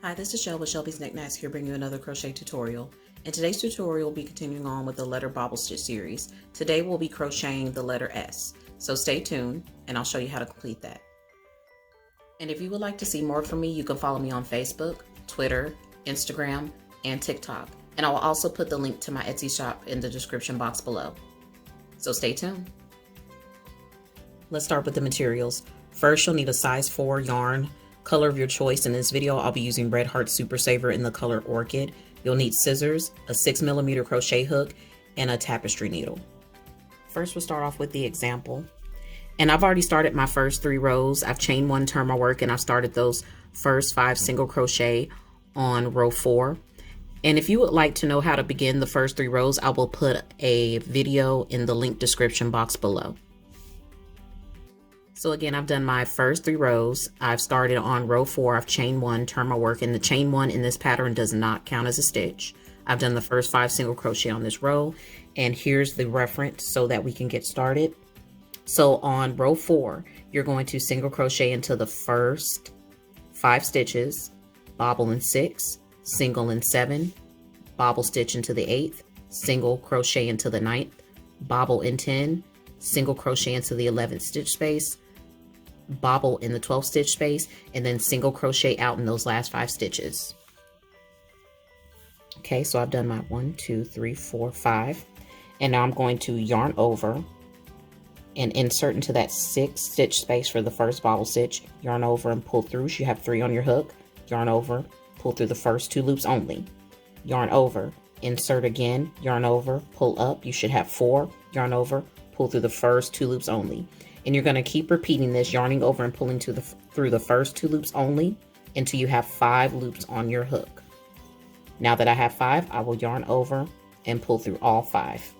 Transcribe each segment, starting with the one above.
Hi, this is Shell with Shelby's Knickknacks here bringing you another crochet tutorial. In today's tutorial, we'll be continuing on with the letter bobble stitch series. Today we'll be crocheting the letter S. So stay tuned and I'll show you how to complete that. And if you would like to see more from me, you can follow me on Facebook, Twitter, Instagram, and TikTok. And I will also put the link to my Etsy shop in the description box below. So stay tuned. Let's start with the materials. First, you'll need a size 4 yarn, color of your choice. In this video, I'll be using Red Heart Super Saver in the color Orchid. You'll need scissors, a 6mm crochet hook, and a tapestry needle. First, we'll start off with the example. And I've already started my first 3 rows. I've chain 1, turn my work, and I've started those first 5 single crochet on row 4. And if you would like to know how to begin the first 3 rows, I will put a video in the link description box below. So again, I've done my first 3 rows. I've started on row 4. I've chain 1, turn my work, and the chain 1 in this pattern does not count as a stitch. I've done the first 5 single crochet on this row, and here's the reference so that we can get started. So on row 4, you're going to single crochet into the first 5 stitches, bobble in 6, single in 7, bobble stitch into the 8th, single crochet into the 9th, bobble in 10, single crochet into the 11th stitch space, bobble in the 12th stitch space, and then single crochet out in those last 5 stitches. Okay, so I've done my 1, 2, 3, 4, 5, and now I'm going to yarn over and insert into that 6th stitch space for the first bobble stitch, yarn over and pull through. So you have 3 on your hook, yarn over, pull through the first 2 loops only, yarn over, insert again, yarn over, pull up. You should have 4, yarn over, pull through the first 2 loops only. And you're going to keep repeating this, yarning over and pulling through the first 2 loops only until you have 5 loops on your hook. Now that I have 5, I will yarn over and pull through all 5.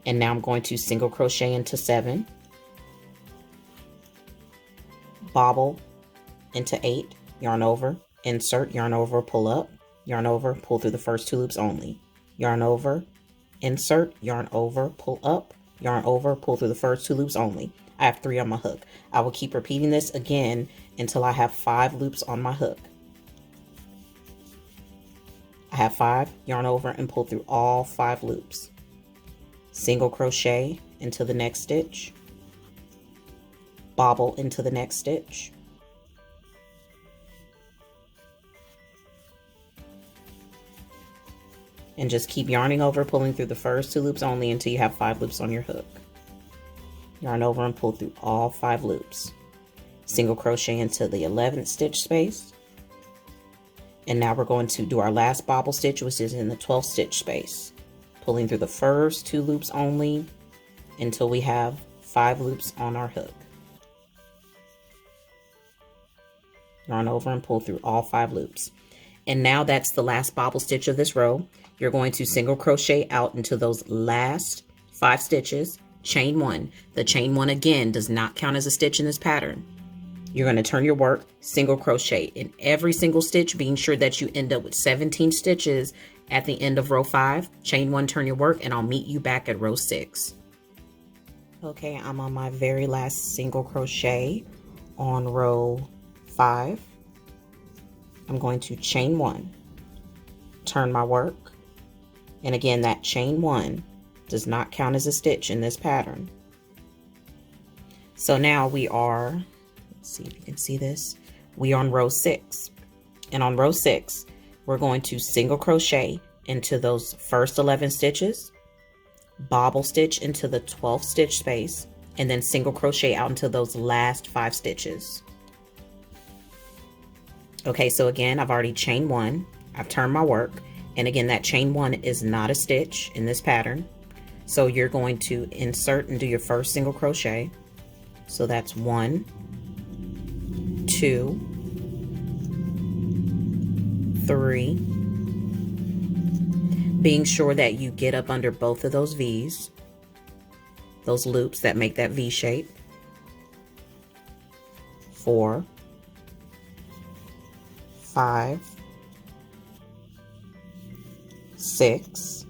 And now I'm going to single crochet into 7, bobble into 8, yarn over, insert, yarn over, pull up, yarn over, pull through the first 2 loops only, yarn over, insert, yarn over, pull up, yarn over, pull through the first 2 loops only. I have 3 on my hook. I will keep repeating this again until I have 5 loops on my hook. I have 5, yarn over and pull through all 5 loops. Single crochet into the next stitch, bobble into the next stitch, and just keep yarning over, pulling through the first 2 loops only until you have 5 loops on your hook. Yarn over and pull through all 5 loops. Single crochet into the 11th stitch space. And now we're going to do our last bobble stitch, which is in the 12th stitch space. Pulling through the first 2 loops only until we have 5 loops on our hook. Yarn over and pull through all 5 loops. And now that's the last bobble stitch of this row. You're going to single crochet out into those last 5 stitches, chain 1. The chain 1 again does not count as a stitch in this pattern. You're going to turn your work, single crochet in every single stitch, being sure that you end up with 17 stitches at the end of row 5. Chain 1, turn your work, and I'll meet you back at row 6. Okay, I'm on my very last single crochet on row 5. I'm going to chain 1, turn my work, and again that chain 1 does not count as a stitch in this pattern. So now we are, let's see if you can see this, we are on row 6, and on row 6 we're going to single crochet into those first 11 stitches, bobble stitch into the 12th stitch space, and then single crochet out into those last 5 stitches. Okay, so again, I've already chained 1, I've turned my work, and again, that chain 1 is not a stitch in this pattern. So you're going to insert and do your first single crochet. So that's 1, 2, 3. Being sure that you get up under both of those V's, those loops that make that V shape. 4, 5, 6,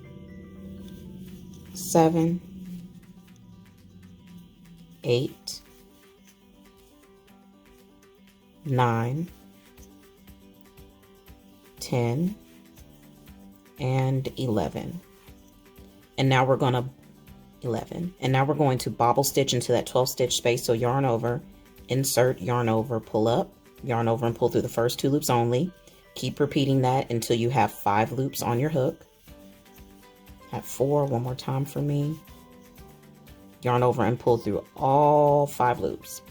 7, 8, 9, 10, and 11. And now we're going to 11. And now we're going to bobble stitch into that 12 stitch space. So yarn over, insert, yarn over, pull up, yarn over and pull through the first 2 loops only. Keep repeating that until you have 5 loops on your hook. At 4, one more time for me. Yarn over and pull through all 5 loops.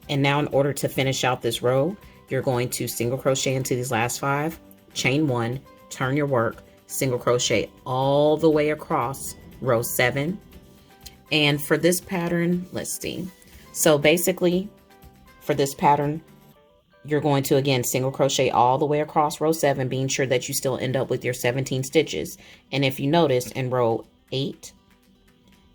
And now in order to finish out this row, you're going to single crochet into these last 5, chain 1, turn your work, single crochet all the way across row 7. And for this pattern, let's see. So basically for this pattern, you're going to again single crochet all the way across row 7, being sure that you still end up with your 17 stitches. And if you notice in row 8,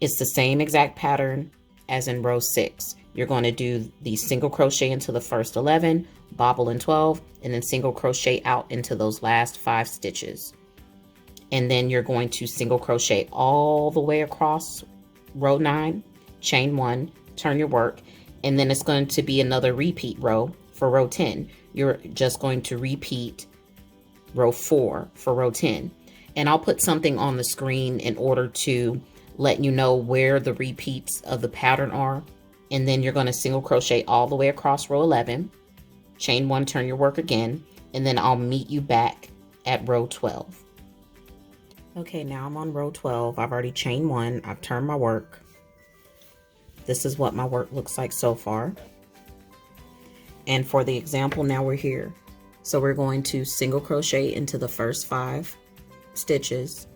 it's the same exact pattern as in row 6. You're going to do the single crochet into the first 11, bobble in 12, and then single crochet out into those last 5 stitches. And then you're going to single crochet all the way across row 9, chain 1, turn your work, and then it's going to be another repeat row for row 10. You're just going to repeat row 4 for row 10. And I'll put something on the screen in order to let you know where the repeats of the pattern are. And then you're going to single crochet all the way across row 11, chain 1, turn your work again, and then I'll meet you back at row 12. Okay, now I'm on row 12. I've already chained 1. I've turned my work. This is what my work looks like so far. And for the example, now we're here. So we're going to single crochet into the first 5 stitches,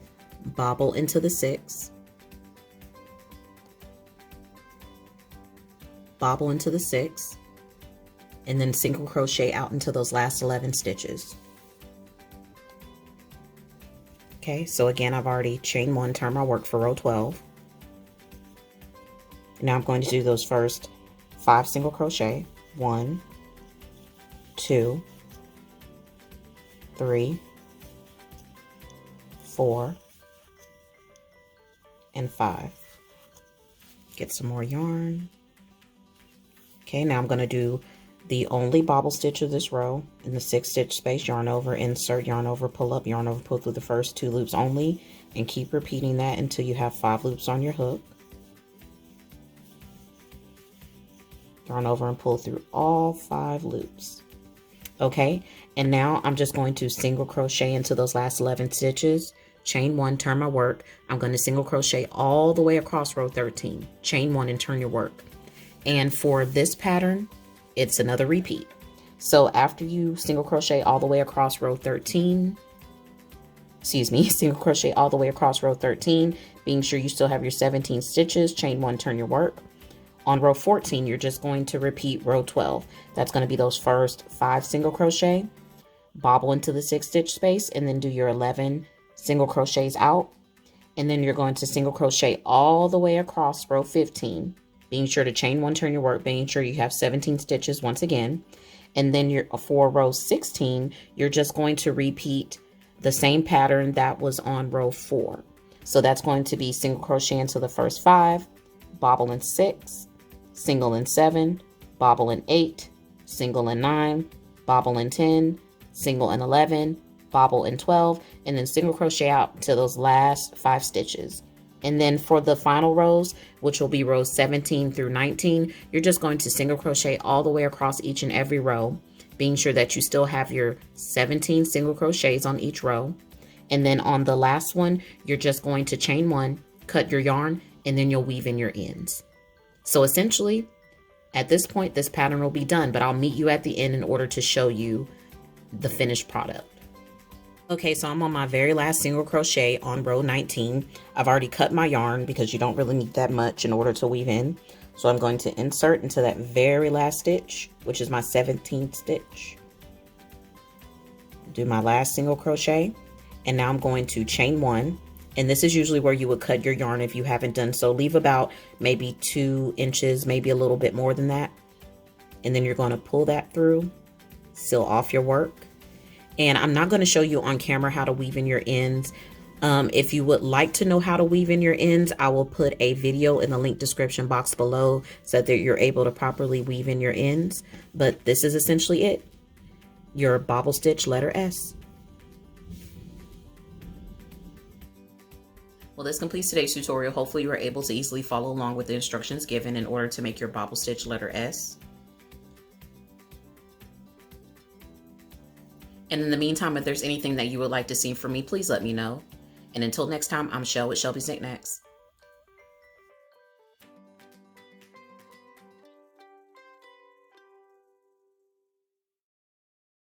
bobble into the 6, bobble into the 6, and then single crochet out into those last 11 stitches. Okay, so again, I've already chained 1, turned my work for row 12. Now I'm going to do those first 5 single crochet. 1, 2, 3, 4, and 5. Get some more yarn. Okay, now I'm going to do the only bobble stitch of this row in the 6 stitch space, yarn over, insert, yarn over, pull up, yarn over, pull through the first 2 loops only, and keep repeating that until you have 5 loops on your hook. Yarn over and pull through all 5 loops. Okay, and now I'm just going to single crochet into those last 11 stitches, chain 1, turn my work. I'm going to single crochet all the way across row 13, chain 1 and turn your work. And for this pattern, it's another repeat. So after you single crochet all the way across row 13, single crochet all the way across row 13, being sure you still have your 17 stitches, chain 1, turn your work. On row 14, you're just going to repeat row 12. That's going to be those first 5 single crochet, bobble into the 6 stitch space, and then do your 11 single crochets out. And then you're going to single crochet all the way across row 15, being sure to chain 1, turn your work, being sure you have 17 stitches once again. And then for row 16, you're just going to repeat the same pattern that was on row 4. So that's going to be single crochet into the first 5, bobble in 6, single in 7, bobble in 8, single in 9, bobble in 10, single in 11, bobble in 12, and then single crochet out to those last 5 stitches. And then for the final rows, which will be rows 17 through 19, you're just going to single crochet all the way across each and every row, being sure that you still have your 17 single crochets on each row. And then on the last one, you're just going to chain 1, cut your yarn, and then you'll weave in your ends. So essentially, at this point, this pattern will be done, but I'll meet you at the end in order to show you the finished product. Okay, so I'm on my very last single crochet on row 19. I've already cut my yarn because you don't really need that much in order to weave in. So I'm going to insert into that very last stitch, which is my 17th stitch. Do my last single crochet, and now I'm going to chain 1. And this is usually where you would cut your yarn if you haven't done so. Leave about maybe 2 inches, maybe a little bit more than that. And then you're going to pull that through, seal off your work. And I'm not going to show you on camera how to weave in your ends. If you would like to know how to weave in your ends, I will put a video in the link description box below so that you're able to properly weave in your ends. But this is essentially it. Your bobble stitch letter S. Well, this completes today's tutorial. Hopefully you were able to easily follow along with the instructions given in order to make your bobble stitch letter S. And in the meantime, if there's anything that you would like to see from me, please let me know. And until next time, I'm Shell with Shelby's Knickknacks.